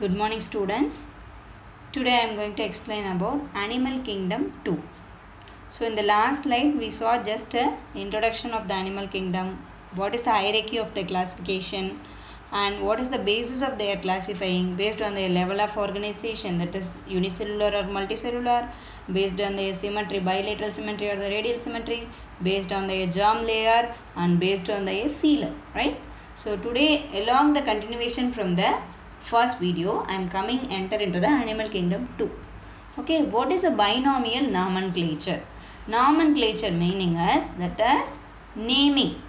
Good morning students. Today I am going to explain about Animal Kingdom 2. So in the last slide we saw just an introduction of the animal kingdom, what is the hierarchy of the classification and what is the basis of their classifying based on their level of organization, that is unicellular or multicellular, based on their symmetry, bilateral symmetry or the radial symmetry, based on their germ layer and based on their coelom, right? So today along the continuation from the first video I am coming enter into the animal kingdom 2. Okay, what is a binomial nomenclature? Nomenclature meaning is that is naming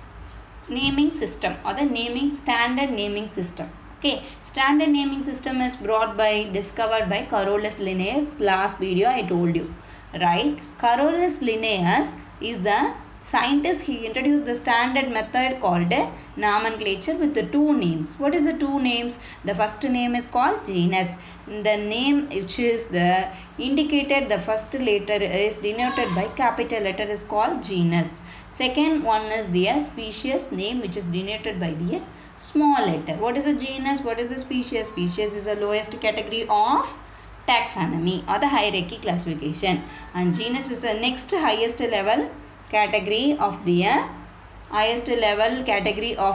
system or the standard naming system. Okay, standard naming system is discovered by Carolus Linnaeus. Last video I told you, right? Carolus Linnaeus is the scientist. He introduced the standard method called nomenclature with the two names. What is the two names? The first name is called genus. The name which is the indicated, the first letter is denoted by capital letter is called genus. Second one is the species name which is denoted by the small letter. What is the genus? What is the species? Species is the lowest category of taxonomy or the hierarchy classification, and genus is the next highest level category of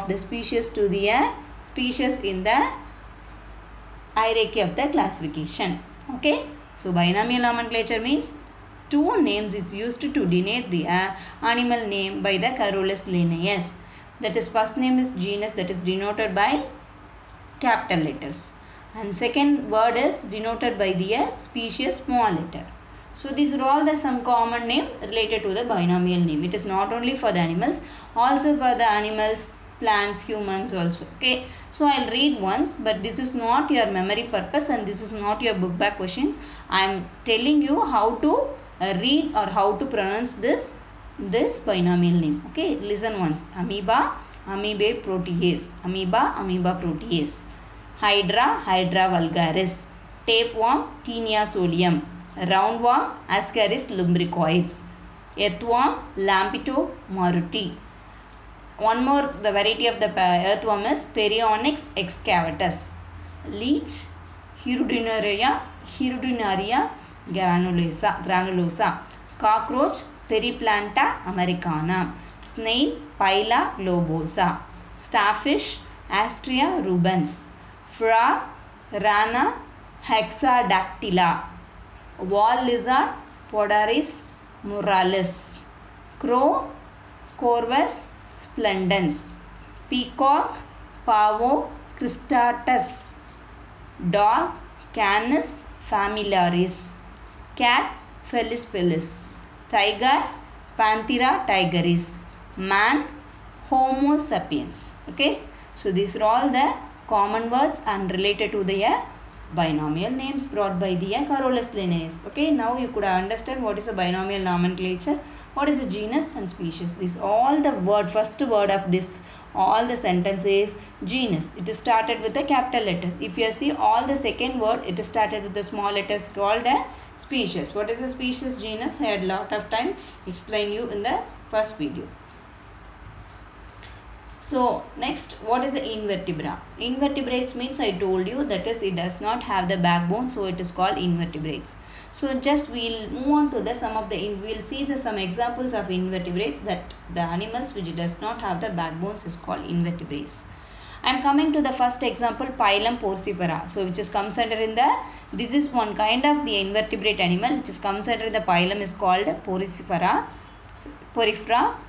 the species to the species in the hierarchy of the classification. Okay, so binomial nomenclature means two names is used to denote the animal name by the Carolus Linnaeus. That is, first name is genus, that is denoted by capital letters, and second word is denoted by the species small letter. So these are all the some common name related to the binomial name. It is not only for the animals, also for the animals, plants, humans also. Okay, so I'll read once, but this is not your memory purpose and this is not your book back question. I am telling you how to read or how to pronounce this binomial name. Okay, listen once. Amoeba, amoebae protease. Amoeba, amoeba protease. Hydra, Hydra vulgaris. Tapeworm, Taenia solium. Roundworm, Ascaris lumbricoides. Earthworm, Lampito maruti. One more, the variety of the earthworm is Perionyx excavatus. Leech, Hirudinaria granulosa. Cockroach, Periplanta americana. Snail, Pila globosa. Starfish, Astrea rubens. Frog, Rana hexadactyla. Wall lizard, Podaris muralis. Crow, Corvus splendens. Peacock, Pavo cristatus. Dog, Canis familiaris. Cat, Felis felis. Tiger, Panthera tigeris. Man, Homo sapiens. Okay, so these are all the common words and related to the binomial names brought by the Carolus Linnaeus. Okay, now you could understand what is a binomial nomenclature, what is a genus and species. This all the word, first word of this all the sentence is genus. It is started with the capital letters. If you see all the second word, it is started with the small letters called a species. What is a species, genus? I had lot of time explain you in the first video. So next, what is the invertebra? Invertebrates means I told you that is it does not have the backbone, so it is called invertebrates. So just we'll move on to the some of the we'll see the some examples of invertebrates, that the animals which does not have the backbones is called invertebrates. I am coming to the first example, Phylum Porifera. So which is comes under in the, this is one kind of the invertebrate animal which is comes under the phylum is called Porifera.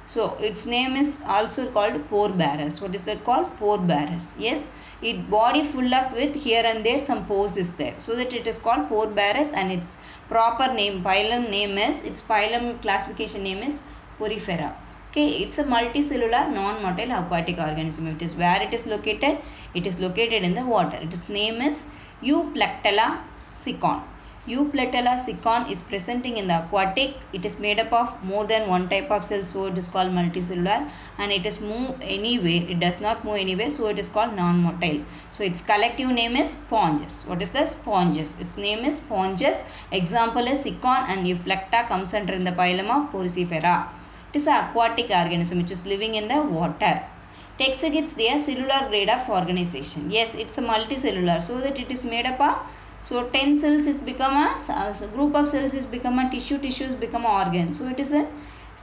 So its name is also called Poribirus. What is that called? Poribirus. Yes, it body full of with here and there some pores is there, so that it is called Poribirus, and its proper name, phylum name is, its phylum classification name is Porifera. Okay, it's a multicellular non-motile aquatic organism. It is where it is located? It is located in the water. Its name is Euplectella siccon. Euplectella siccon is presenting in the aquatic. It is made up of more than one type of cells, so it is called multicellular, and it is move anywhere. It does not move anywhere, so it is called non-motile. So its collective name is sponges. What is the sponges? Its name is sponges. Example is siccon, and Euplecta comes under in the phylum of Porifera. It is an aquatic organism which is living in the water. Texagids, they are cellular grade of organization. Yes, it's a multicellular, so that it is made up of, so 10 cells is become a group of cells is become a tissue, tissues become a organ. So it is a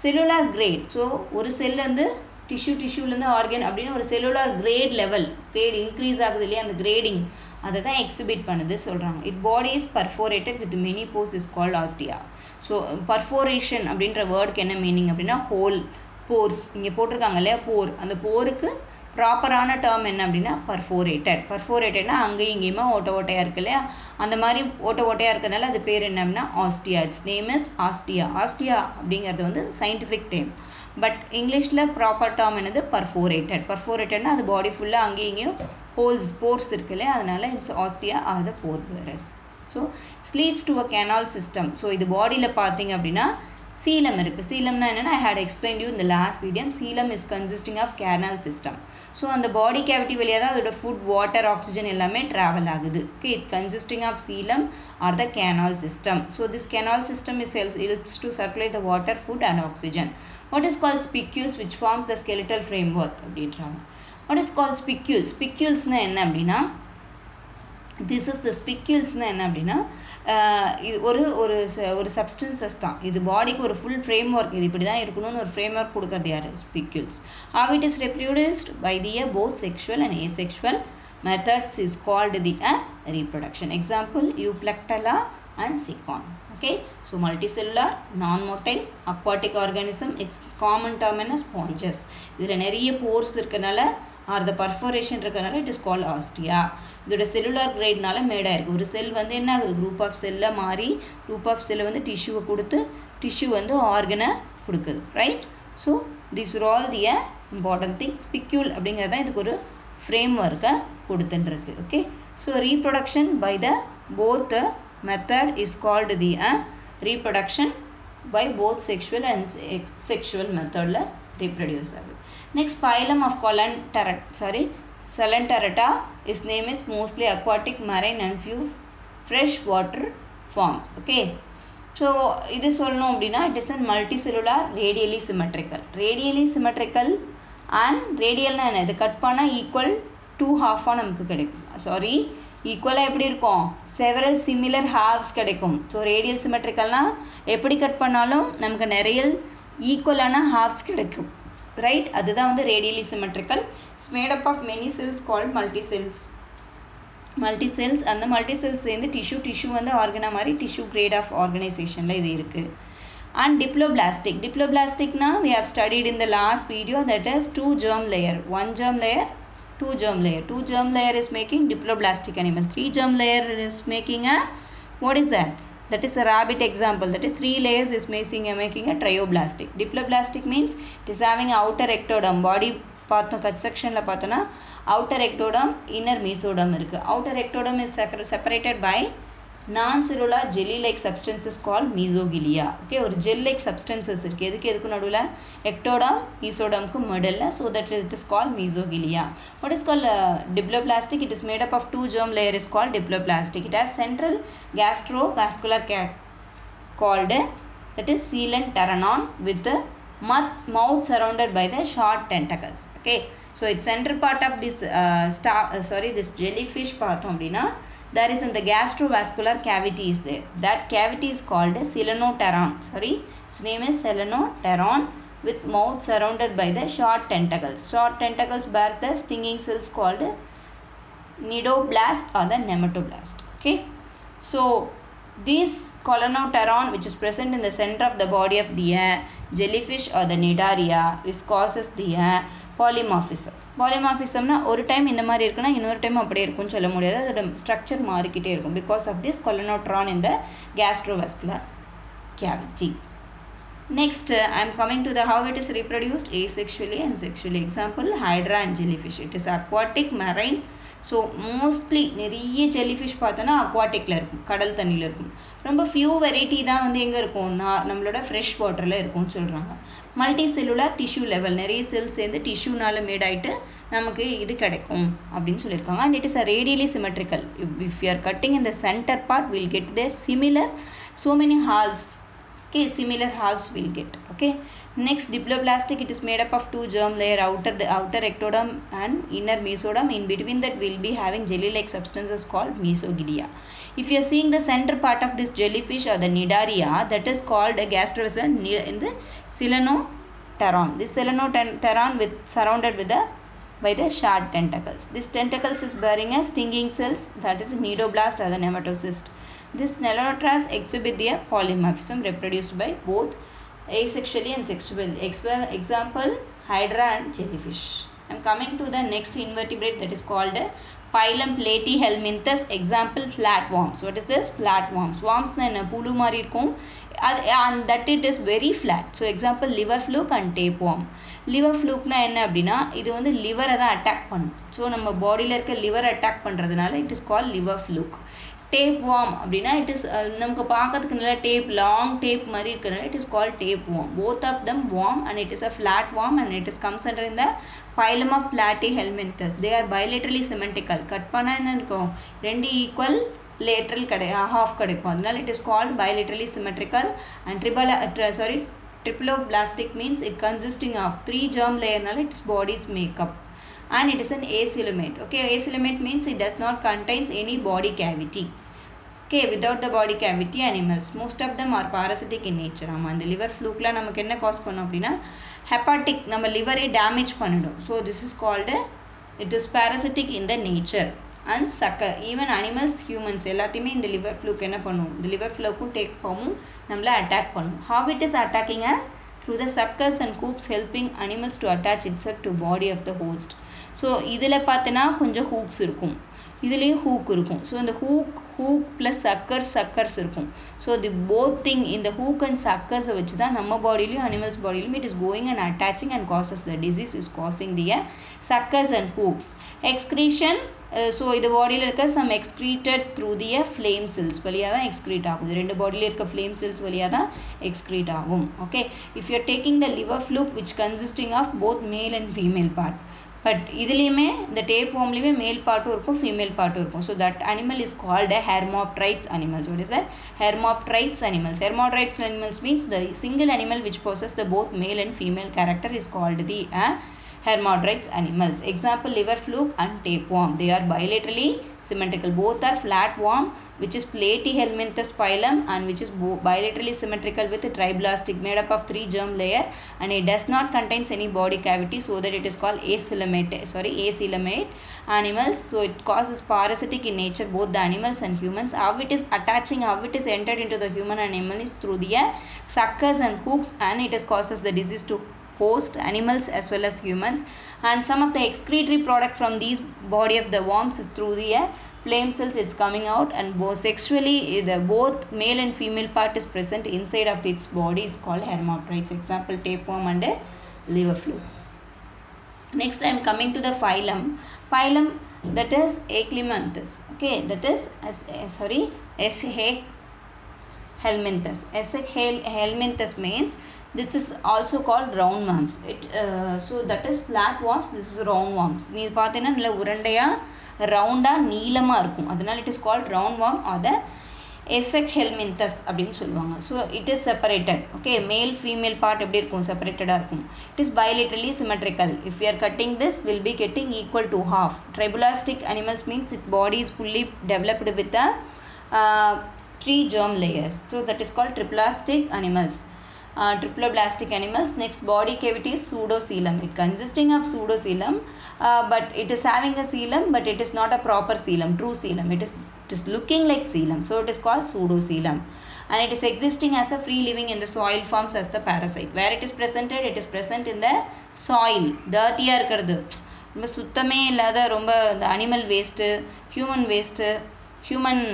cellular grade. So ஒரு செல் வந்து டிஷ்யூலேருந்து organ அப்படின்னு ஒரு cellular grade level, grade increase ஆகுது இல்லையா, அந்த grading அதை தான் exhibit பண்ணுது சொல்கிறாங்க. It body is perforated with many pores is called ostia. So perforation அப்படின்ற வேர்டுக்கு என்ன மீனிங் அப்படின்னா ஹோல் போர்ஸ். இங்கே போட்டிருக்காங்க இல்லையா போர், அந்த போருக்கு ப்ராப்பரான டேர்ம் என்ன அப்படின்னா பர்ஃபோரேட்டட். பர்ஃபோரேட்டட்னா அங்கேயும் இங்கேயுமா ஓட்டையாக இருக்கு இல்லையா, அந்த மாதிரி ஓட்டையாக இருக்கிறதுனால அது பேர் என்ன அப்படின்னா ostia. It's name is ostia. Ostia அப்படிங்கிறது வந்து சயின்டிஃபிக் டேம், பட் இங்கிலீஷில் ப்ராப்பர் டேர்ம் என்னது பர்ஃபோரேட்டட். பர்ஃபோரேட்டட்னா அது பாடி ஃபுல்லாக அங்கேயும் இங்கேயும் ஹோல்ஸ் போர்ஸ் இருக்கு இல்லையா, அதனால it's ostia are the pore bearers. So it's leads to a canal system. So இது பாடியில் பார்த்தீங்க அப்படின்னா சீலம் இருக்குது. சீலம்னா என்னென்னா ஐ ஹேட் எக்ஸ்பிளைன் யூ இந்த last video. Coelom is consisting of canal system. So அந்த பாடி கேவிட்டி வழியாக தான் அதோட ஃபுட், வாட்டர், ஆக்சிஜன் எல்லாமே ட்ராவல் ஆகுது. Okay, it consisting of coelom are the canal system. So this canal system is helps to circulate the water, food and oxygen. What is called spicules which forms the skeletal framework அப்படின்றாங்க. What is called spicules? Spiculesனா என்ன அப்படின்னா, this is the spiculesனா என்ன அப்படின்னா இது ஒரு substances தான். இது பாடிக்கு ஒரு ஃபுல் ஃப்ரேம் ஒர்க், இது இப்படி தான் இருக்கணும்னு ஒரு ஃப்ரேம் ஒர்க் கொடுக்கறது யார்? Spicules. How it is reproduced? By the both sexual and asexual methods is called the reproduction. Example, Euplectella and Secon. Okay, so multicellular, non-motile, aquatic organism. Its common term என்ன sponges. இதில் நிறைய force இருக்கனால R த பர்ஃபோரேஷன் இருக்கனால it is called ostia. இதோட cellular கிரேட்னால மேடாக இருக்குது. ஒரு செல் வந்து என்ன ஆகுது, குரூப் ஆஃப் செல்லை மாறி குரூப் ஆஃப் செல்லை வந்து டிஷ்யூவை கொடுத்து டிஷ்யூ வந்து ஆர்கனை கொடுக்குது. Right. So this are all the important thing. Spicule அப்படிங்கிறது தான் இதுக்கு ஒரு ஃப்ரேம் ஒர்க்கை கொடுத்துட்டுருக்கு. Okay, so reproduction by the both method is called the reproduction by both sexual and sexual மெத்தடில் reproduce ஆகுது. Next, phylum of Coelenterata. Its name is mostly aquatic, marine and few freshwater forms. Okay, so இது சொல்லணும் அப்படின்னா it is a multicellular, radially symmetrical. Radially symmetrical and radialனா என்ன, இது cut பண்ணால் equal 2 half-ஆக நமக்கு கிடைக்கும். சாரி, ஈக்குவலாக எப்படி இருக்கும், several similar halves கிடைக்கும். ஸோ ரேடியல் சிமெட்ரிக்கல்னால் எப்படி கட் பண்ணாலும் நமக்கு நிறைய ஈக்குவலான ஹாஃப்ஸ் கிடைக்கும். ரைட், அதுதான் வந்து radially symmetrical. It's made up of many cells called multicells. அந்த மல்டிசெல்ஸ் சேர்ந்து டிஷ்யூ வந்து ஆர்கனா மாதிரி டிஷ்யூ கிரேட் ஆஃப் ஆர்கனைசேஷனில் இது இருக்குது. அண்ட் டிப்ளோபிளாஸ்டிக்னா we have studied in the last video, that is 2 germ layer, 1 germ layer, 2 germ layer. 2 germ layer is making diploblastic animal. 3 germ layer is making a, what is that? That is a rabbit example. That is 3 layers is making a trioblastic. Diploblastic means it is having outer ectoderm. Body பார்த்தோம் cut செக்ஷனில் பார்த்தோன்னா outer ectoderm, inner mesoderm இருக்குது. Outer ectoderm is separated by non-cellular jelly-like substances called mesogilia. Okay, ஒரு gel-like substances இருக்குது. எதுக்கு நடுவில், ectoderm, mesodermக்கு middle, so that it is called mesogilia. What is called diploblastic? It is made up of 2 germ layer is called diploblastic. It has central gastrovascular called that is coelenteron with the mouth surrounded by the short tentacles. Okay, so its center part of this this jellyfish பார்த்தோம் அப்படின்னா there is in the gastrovascular cavity is there. That cavity is called coelenteron. Its name is coelenteron with mouth surrounded by the short tentacles. Short tentacles bear the stinging cells called nidoblast or the nematoblast. Okay, so this coelenteron which is present in the center of the body of the jellyfish or the Cnidaria, which causes the polymorphism. பாலிமார்பிசம்னா ஒரு time இந்த மாதிரி இருக்குன்னா இன்னொரு time அப்படியே இருக்கும்னு சொல்ல முடியாது, அதோட ஸ்ட்ரக்சர் மாறிக்கிட்டே இருக்கும் because of this coelenteron in the gastrovascular cavity. Next, I am coming to the how it is reproduced asexually and sexually. Example, hydra and jellyfish. It is aquatic, marine. So mostly நிறைய jellyfish பார்த்தோன்னா அக்வாட்டிக்கில் இருக்கும், கடல் தண்ணியில் இருக்கும். ரொம்ப few variety தான் வந்து எங்கே இருக்கும்னா நம்மளோட ஃப்ரெஷ் வாட்டரில் இருக்கும்னு சொல்கிறாங்க. மல்டி செல்லுலார் டிஷ்யூ லெவல், நிறைய செல்ஸ் சேர்ந்து டிஷ்யூனால் மேட் ஆகிட்டு நமக்கு இது கிடைக்கும் அப்படின்னு சொல்லியிருக்காங்க. And it is a radially symmetrical. If you are cutting in the centre part will get the similar so many halves. Okay, similar halves will get. Okay. Next, diploblastic, it is made up of two germ layer, outer ectoderm and inner mesoderm. In between that we will be having jelly-like substances called mesogyria. If you are seeing the center part of this jellyfish or the cnidaria, that is called a gastrovessel in the coelenopteron. This coelenopteron surrounded with by the sharp tentacles. This tentacles is bearing as stinging cells, that is cnidoblast or the nematocyst. This Nelotras exhibit the polymorphism reproduced by both asexually and sexually. Example, hydra and jellyfish. I am coming to the next invertebrate, that is called phylum Platyhelminthes. Example, flatworms. What is this? Flatworms. Worms na enna pulu mari irukum, and that it is very flat. So example, liver fluke and tapeworm. Liver fluke na enna அப்படினா இது வந்து liver தான் attack பண்ணும். So நம்ம பாடியில் இருக்க liver attack பண்ணுறதுனால it is called liver fluke. Tapeworm அப்படினா it is நமக்கு பார்க்கறதுக்கு நல்ல tape, long tape மாதிரி இருக்கிறதுனால it is called tapeworm. Both of them worm and it is a flatworm and it is comes under in the phylum of Platyhelminthes. They are bilaterally symmetrical. Cut பண்ணா என்ன இருக்கும்? ரெண்டு equal lateral half கிடைக்கும். அதனால it is called bilaterally symmetrical. And triploblastic means it consisting of 3 germ layer naala its body's makeup. And it is an acoelomate. Okay, acoelomate means it does not contains any body cavity. Okay, without the body cavity animals, most of them are parasitic in nature. ஆமாம், இந்த liver fluke ல நமக்கு என்ன cos பண்ணும் அப்படின்னா hepatic, நம்ம liver-ஐ damage பண்ணிடும். So this is called it is parasitic in the nature. And sucker, even animals, humans எல்லாத்தையுமே இந்த liver fluke என்ன பண்ணும்? இந்த liver fluke take பண்ணும், நம்மளை attack பண்ணும். How it is attacking us? Through the suckers and hooks, helping animals to attach itself to body of the host. So இதில் பார்த்தனா கொஞ்சம் hooks இருக்கும், இதுலேயும் hook இருக்கும். So இந்த hook plus suckers இருக்கும். So the both thing in the hook and suckers வச்சு தான் நம்ம பாடியிலையும் animals பாடியிலையும் it is going and attaching and causes the disease is causing the suckers and hooks. Excretion, so இது பாடியில் இருக்க some excreted through the flame cells வழியாக தான் excrete ஆகும். ரெண்டு பாடியில் இருக்க flame cells வழியாக தான் excrete ஆகும். Okay, if you are taking the liver fluke which consisting of both male and female part, but இதுலேயுமே இந்த டேப்வார்ம்லேயுமே மேல் பார்ட்டும் இருக்கும், ஃபீமேல் பார்ட்டும் இருக்கும். So that animal is called hermaphrodites animals. What is that? Hermaphrodites animals. Hermaphrodites animals means the single animal which possesses the both male and female character is called the hermaphrodites animals. Example, liver fluke and tapeworm. They are bilaterally symmetrical. Both are flatworm, which is Platyhelminthes phylum, and which is bilaterally symmetrical with triblastic, made up of 3 germ layer, and it does not contains any body cavity, so that it is called acoelomate animals. So it causes parasitic in nature, both the animals and humans. How it is attaching, how it is entered into the human and animal is through the suckers and hooks, and it is causes the disease to host animals as well as humans. And some of the excretory product from these body of the worms is through the flame cells it's coming out, and sexually the both male and female part is present inside of its body is called hermaphrodites. Example, tapeworm and liver fluke. Next I am coming to the phylum that is Achelminthes. Okay, that is Achelminthes means this is also called roundworms. So that is flatworms, this is roundworms. நீ பார்த்தீங்கன்னா நல்ல உருண்டையா ரவுண்டா நீளமா இருக்கும், அதனால it is called roundworm or the Achelminthes அப்படின்னு சொல்லுவாங்க. So it is separated. Okay, male female part எப்படி இருக்கும்? செப்பரேட்டடா இருக்கும். It is bilaterally symmetrical. If we are cutting this, we'll be getting equal to half. Triblastic animals means its body is fully developed with the 3 germ layers. So that is called triplastic animals. Triploblastic animals. Next, body cavity is pseudocoelom. It consisting of pseudocoelom, but it is having a coelom, but it is not a proper coelom, true coelom. It is looking like coelom, so it is called pseudocoelom. And it is existing as a free living in the soil forms as the parasite. Where it is presented? It is present in the soil. Dirty-ஆ இருக்கிறது, ரொம்ப சுத்தமே இல்லாத, ரொம்ப animal waste, human waste, human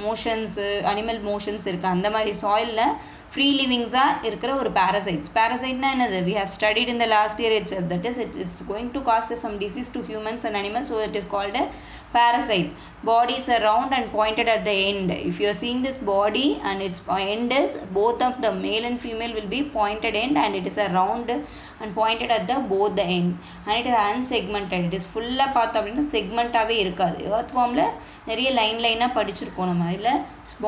motions, animal motions இருக்குது, அந்த மாதிரி சாயிலில் free livings-ஆக இருக்கிற ஒரு parasites. Parasite-னா என்னது? We have studied in the last year itself. That is, it is going to cause some disease to humans and animals, so it is called a parasite. Bodies are round and pointed at the end. If you are seeing this body and its end is both of the male and female will be pointed end, and it is a round and pointed at the both the end, and it is unsegmented. It is full-ஆ பார்த்தோம் அப்படின்னா செக்மெண்ட்டாகவே இருக்காது. earthworm-ல நிறைய லைனாக படிச்சிருக்கோம் நம்ம. இல்லை,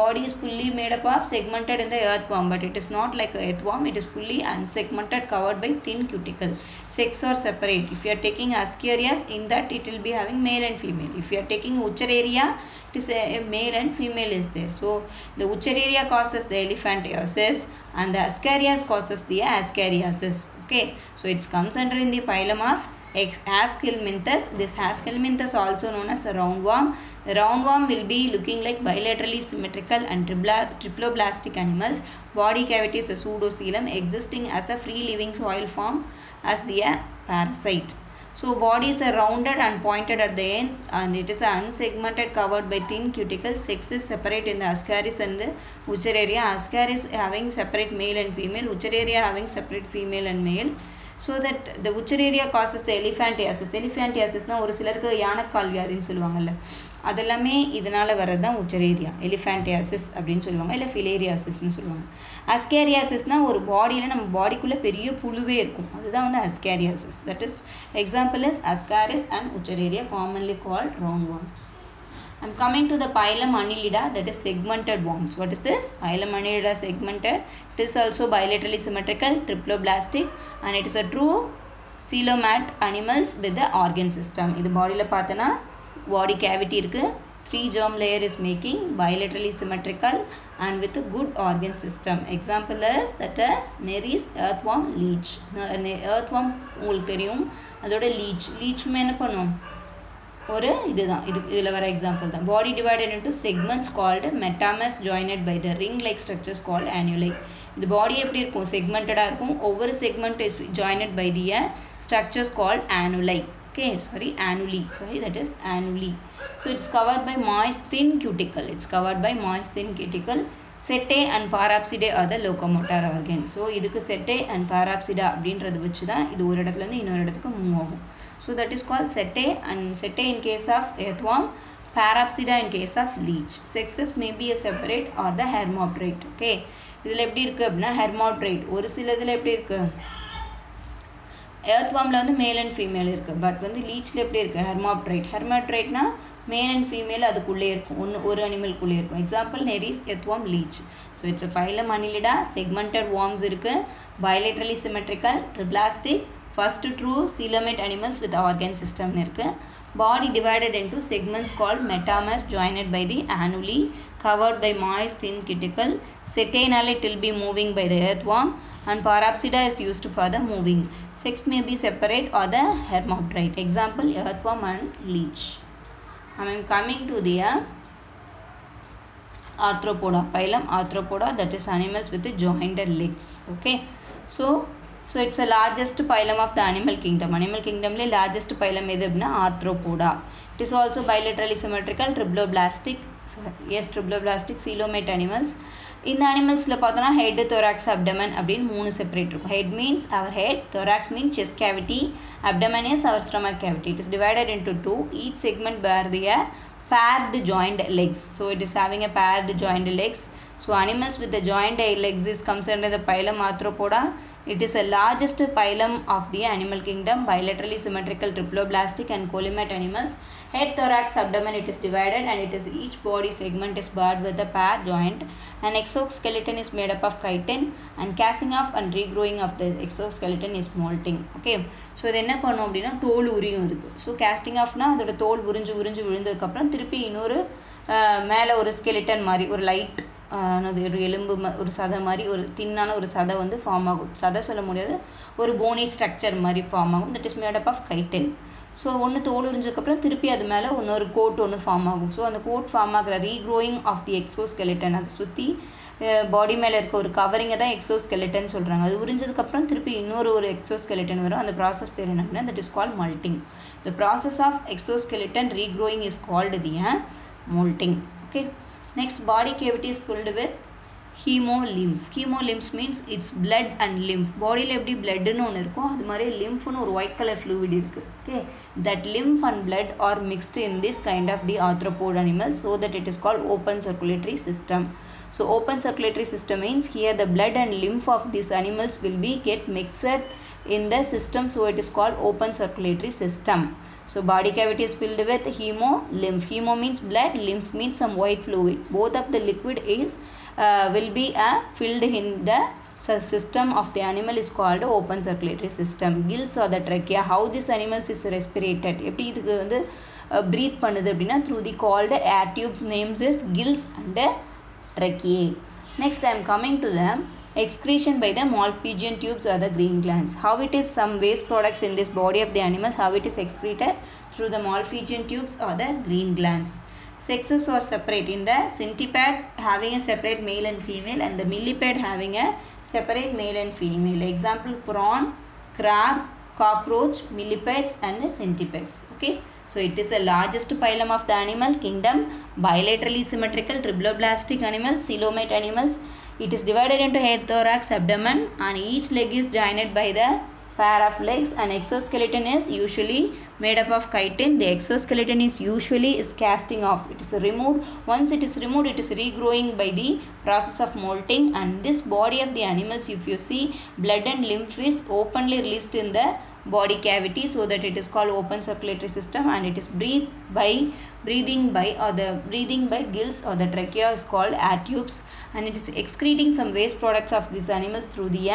body is fully made up of segmented in the earthworm, but but it is not like a earthworm. It is fully unsegmented, covered by thin cuticle. Sex are separate. If you are taking Ascarias, in that it will be having male and female. If you are taking Wuchereria, it is a male and female is there. So the Wuchereria causes the elephantiasis and the Ascarias causes the Ascariasis. Okay, so it comes under in the phylum of Aschelminthes. This Aschelminthes also known as a roundworm. The roundworm will be looking like bilaterally symmetrical and triploblastic animals. Body cavity is a pseudocoelom existing as a free living soil form as the parasite. So bodies are rounded and pointed at the ends, and it is unsegmented, covered by thin cuticle. Sex is separate in the Ascaris and the Wuchereria. Ascaris having separate male and female, Wuchereria having separate female and male. So that the Wuchereria causes the elephantiasis. Elephantiasis na ஒரு சிலருக்கு யானைக்கால் வியாதின்னு சொல்லுவாங்கல்ல, அதெல்லாமே இதனால வரது தான் Wuchereria. Elephantiasis அப்படின்னு சொல்லுவாங்க, இல்லை filariasisன்னு சொல்லுவாங்க. Ascariasisனா ஒரு பாடியில் நம்ம பாடிக்குள்ளே பெரிய புழுவே இருக்கும், அதுதான் வந்து Ascariasis. That is example is Ascaris and Wuchereria, commonly called roundworms. I am coming to the phylum Annelida, that is segmented worms. What is this? Phylum Annelida segmented. It is also bilaterally symmetrical, triploblastic, and it is a true coelomate animals with the organ system. This body la pathana body cavity irukku, 3 germ layer is making, bilaterally symmetrical and with a good organ system. Example is that is Nereis earthworm leech. Earthworm உங்களுக்கு தெரியும், அதோட leech என்ன பண்ணும், ஒரு இதுதான், இதில் வர example தான். Body divided into segments called metameres joined by the ring like structures called annuli. இந்த பாடி எப்படி இருக்கும், செக்மெண்டடாக இருக்கும். ஒவ்வொரு segment is joined by the structures called annuli. Okay, annuli. That is annuli. So it's covered by moist thin cuticle. Setae and parapsidae are the locomotor organ. So இதுக்கு setae and parapsida அப்படின்றது வச்சு தான் இது ஒரு இடத்துல இருந்து இன்னொரு இடத்துக்கு மூவ் ஆகும். So that is called setae, and setae in case of earthworm, parapsida in case of leech. Sexes may be a separate or the hermaphrodite. Okay, இதில் எப்படி இருக்கு அப்படின்னா hermaphrodite. ஒரு சில இதில் எப்படி இருக்கு, earthwormல வந்து மேல் அண்ட் ஃபீமேல் இருக்கு, பட் வந்து லீச்ல எப்படி இருக்கு, hermaphrodite. hermaphroditeனா மேல் அண்ட் ஃபீமேல் அதுக்குள்ளே இருக்கும், ஒரு அனிமல்குள்ளே இருக்கும். Example Nereis earthworm leech. So it's a phylum Annelida. segmented worms இருக்கு, bilaterally symmetrical, triplastic, first true coelomate animals with organ system இருக்கு. Body divided into segments called metamas joined by the annuli, covered by moist thin cuticle. Setae it will be moving by the earthworm, and parapsida is used for the moving. Sex may be separate or the hermaphrodite. Example earthworm and leech. I am coming to the arthropoda. Phylum Arthropoda, that is animals with jointed legs. Okay, so it's the largest phylum of the animal kingdom. Animal kingdom le largest phylum edu appadina Arthropoda. It is also bilaterally symmetrical, triploblastic. Triploblastic coelomate animals. இந்த அனிமல்ஸில் பார்த்தோன்னா head, thorax, abdomen அப்படின்னு 3 separate இருக்கும். Head means our head, thorax means chest cavity, abdomen is our stomach cavity. It is divided into 2. Each segment bear the paired joined legs. So it is having a paired joined legs. So animals with the joined legs is comes under the phylum Arthropoda. It is the largest phylum of the animal kingdom, bilaterally symmetrical, triploblastic and coelomate animals. Head, thorax, abdomen it is divided, and it is each body segment is barred with a pair joint. An exoskeleton is made up of chitin, and casting off and regrowing of the exoskeleton is molting. Okay, so இது என்ன பண்ணும் அப்படின்னா தோல் உரியும் இதுக்கு. So casting ஆஃப்னா அதோட தோல் உறிஞ்சு விழுந்ததுக்கப்புறம் திருப்பி இன்னொரு மேலே ஒரு ஸ்கெலிட்டன் மாதிரி ஒரு லைட் ஒரு எலும்பு ஒரு சதை மாதிரி ஒரு தின்னான ஒரு சதை வந்து ஃபார்ம் ஆகும். சதை சொல்ல முடியாது, ஒரு போனி ஸ்ட்ரக்சர் மாதிரி ஃபார்ம் ஆகும். That is made up of chitin. So ஒன்று தோல் உறிஞ்சதுக்கப்புறம் திருப்பி அது மேலே இன்னொரு கோட் ஒன்று ஃபார்ம் ஆகும். ஸோ அந்த கோட் ஃபார்ம் ஆகிற ரீக்ரோயிங் ஆஃப் தி எக்ஸோஸ்கெலிட்டன், அதை சுற்றி பாடி மேலே இருக்க ஒரு கவரிங்கை தான் எக்ஸோஸ்கெலிட்டன் சொல்கிறாங்க. அது உறிஞ்சதுக்கப்புறம் திருப்பி ஒரு எக்ஸோஸ்கெலிட்டன் வரும். அந்த ப்ராசஸ் பேர் என்ன அப்படின்னா that is called moulting. The process of exoskeleton regrowing is called the molting. Okay, next body cavity is filled with hemolymph. Hemolymph means it's blood and lymph. Body la eppadi blood nu one irukum, adu mari lymph nu or white color fluid irukku. Okay, that lymph and blood are mixed in this kind of the arthropod animals, so that it is called open circulatory system. So open circulatory system means here the blood and lymph of these animals will be get mixed in the system, so it is called open circulatory system. So body cavity is filled with lymph. Hemo means blood, lymph means some white fluid. Both of the liquid is will be filled in the system of the animal is called open circulatory system. Gills or the trachea. How this animals is respirated? எப்படி இதுக்கு வந்து breathe பண்ணுது அப்படின்னா through the called air tubes names is gills and tracheae. Next I am coming to the excretion by the Malpighian tubes or the green glands. How it is some waste products in this body of the animals, how it is excreted through the Malpighian tubes or the green glands. Sexes are separate. In the centipede having a separate male and female, and the millipede having a separate male and female. Example, prawn, crab, cockroach, millipedes and centipedes. Okay. So it is the largest phylum of the animal kingdom. Bilaterally symmetrical triploblastic animals, coelomate animals. It is divided into head, thorax, abdomen, and each leg is joined by the pair of legs. An exoskeleton is usually made up of chitin. The exoskeleton is usually casting off. It is removed. Once it is removed, it is regrowing by the process of molting. And this body of the animals, if you see, blood and lymph is openly released in the body cavity, so that it is called open circulatory system, and it is breathing by gills or the trachea is called air tubes, and it is excreting some waste products of these animals through the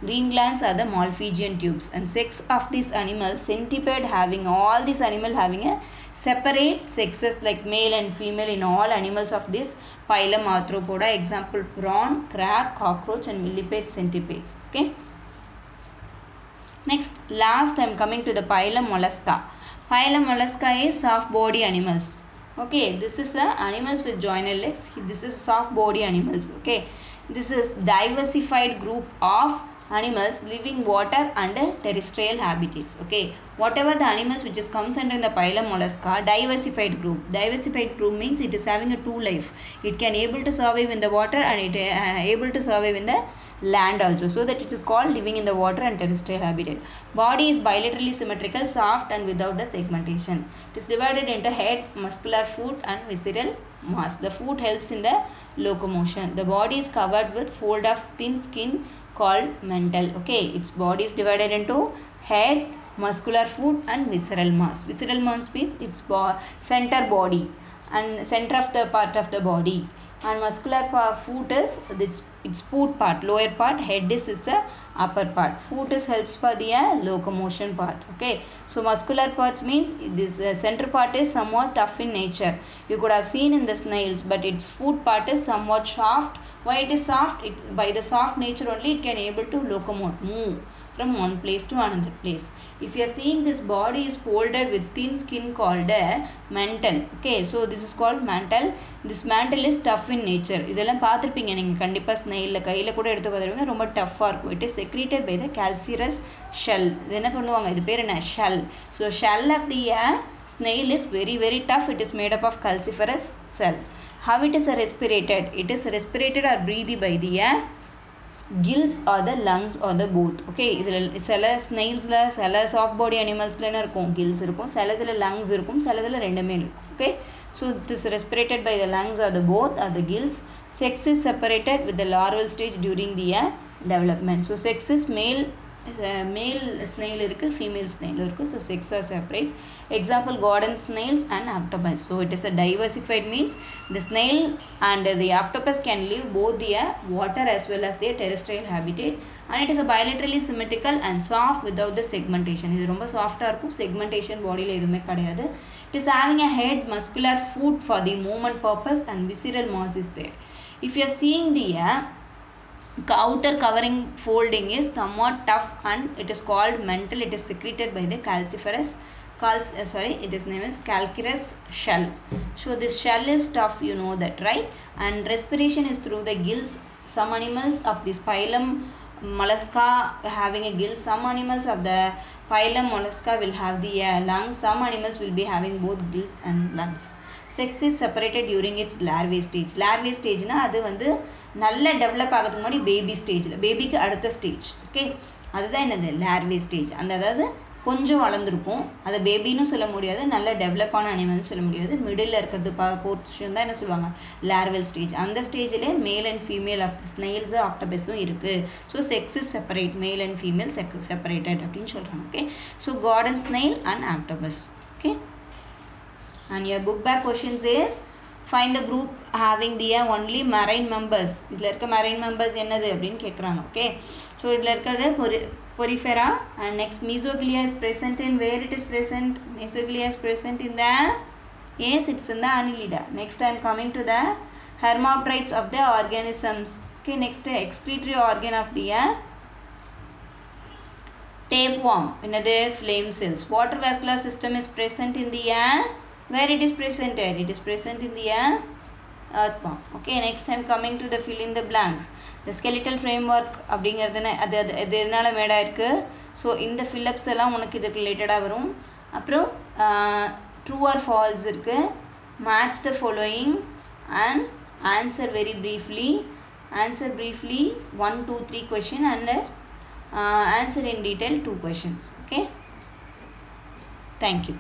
green glands or the Malpighian tubes. And sex of these animals, centipede having all these animals having a separate sexes like male and female in all animals of this phylum Arthropoda. Example, prawn, crab, cockroach and millipede, centipedes. Okay. Next, last I am coming to the phylum Mollusca. Phylum Mollusca is soft body animals. Okay, this is animals with jointed legs. This is soft body animals. Okay, this is diversified group of animals living water and terrestrial habitats. Okay, whatever the animals which is comes under the phylum Mollusca, diversified group. Diversified group means it is having a two life. It can able to survive in the water and it able to survive in the land also, so that it is called living in the water and terrestrial habitat. Body is bilaterally symmetrical, soft and without the segmentation. It is divided into head, muscular foot and visceral mass. The foot helps in the locomotion. The body is covered with fold of thin skin called mantle. Okay, its body is divided into head, muscular foot and visceral mass. Visceral mass means its center body and center of the part of the body, and muscular foot is its foot part, lower part. Head is its upper part. Foot is helps for the locomotion part. Okay, so muscular parts means this center part is somewhat tough in nature. You could have seen in the snails, but its foot part is somewhat soft. Why it is soft? By the soft nature only it can able to locomote, move from one place to another place. If you are seeing, this body is folded with thin skin called a mantle. Okay, so this is called mantle. This mantle is tough in nature. இதெல்லாம் பார்த்திருப்பீங்க நீங்க கண்டிப்பா ஸ்னெயில்ல கையில கூட எடுத்து பார்த்திருப்பீங்க, ரொம்ப டஃப்பா இருக்கும். It is secreted by the calcareous shell. இது என்ன பண்ணுவாங்க, இது பேர் என்ன, shell. So shell of the snail is very tough. It is made up of calciferous cell. How it is respirated? It is respirated or breathed by the gills or the lungs or the both. Okay, இதில் சில ஸ்னெயில்ஸில் சில soft பாடி அனிமல்ஸில் என்ன இருக்கும், kills இருக்கும், சிலதில் lungs இருக்கும், சிலதில் ரெண்டுமே இருக்கும். Okay, so it is respirated by the lungs or the both or the gills. Sex is separated with the larval stage during the development. So sex is male snail இருக்கு, female snail இருக்கு. So sex are separate. Example, garden snails and octopus. So it is a diversified means the snail and the octopus can live both the water as well as their terrestrial habitat, and it is a bilaterally symmetrical and soft without the segmentation. இது ரொம்ப சாஃப்டா இருக்கும், segmentation பாடியில் எதுவுமே கிடையாது. It is having a head, muscular foot for the movement purpose and visceral mass is there. If you are seeing the outer covering folding is somewhat tough and it is called mantle. It is secreted by the calciferous it is named as calcareous shell. So this shell is tough, you know that, right? And respiration is through the gills. Some animals of this phylum Mollusca having a gill. Some animals of the phylum Mollusca will have the lungs. Some animals will be having both gills and lungs. Sex is separated during its larvae stage. Larvae stage na அது வந்து நல்ல develop ஆகிறதுக்கு முன்னாடி baby ஸ்டேஜில், பேபிக்கு அடுத்த stage. Okay, அதுதான் என்னது, லார்வே ஸ்டேஜ். அந்த அதாவது கொஞ்சம் வளர்ந்துருக்கும், அதை பேபின்னு சொல்ல முடியாது, நல்ல டெவலப்பான அனிமல்னு சொல்ல முடியாது. மிடில் இருக்கிறது போர்ஷன் தான் என்ன சொல்லுவாங்க, லார்வல் ஸ்டேஜ். அந்த ஸ்டேஜிலே மேல் அண்ட் ஃபீமேல் ஆஃப் ஸ்னெயில்ஸு ஆக்டோபஸும் இருக்குது. So sex is separate, male and female separated அப்படின்னு சொல்கிறாங்க. Okay, so garden snail and octopus. Okay. And your book back questions is find the group having the only marine members. இதில் இருக்க marine members என்னது அப்படின்னு கேட்குறாங்க. Okay. So இதில் இருக்கிறது porifera and next mesoglia is present in where it is present. Mesoglia is present in the, yes, it's in the Annelida. Next I am coming to the hermaphrodites of the organisms. Okay, next excretory organ of the tapeworm. Another flame cells. Water vascular system is present in the where it is presented. It is present in the earthworm. Okay, next time coming to the fill in the blanks. The skeletal framework அப்படிங்கிறது அது எதனால மேடாக இருக்குது. So இந்த fill-ups எல்லாம் உனக்கு இதுக்கு ரிலேட்டடாக வரும். அப்புறம் ட்ரூ ஆர் ஃபால்ஸ் இருக்குது. Match the following and answer very briefly. Answer briefly 1, 2, 3 question and answer in detail 2 questions. Okay. Thank you.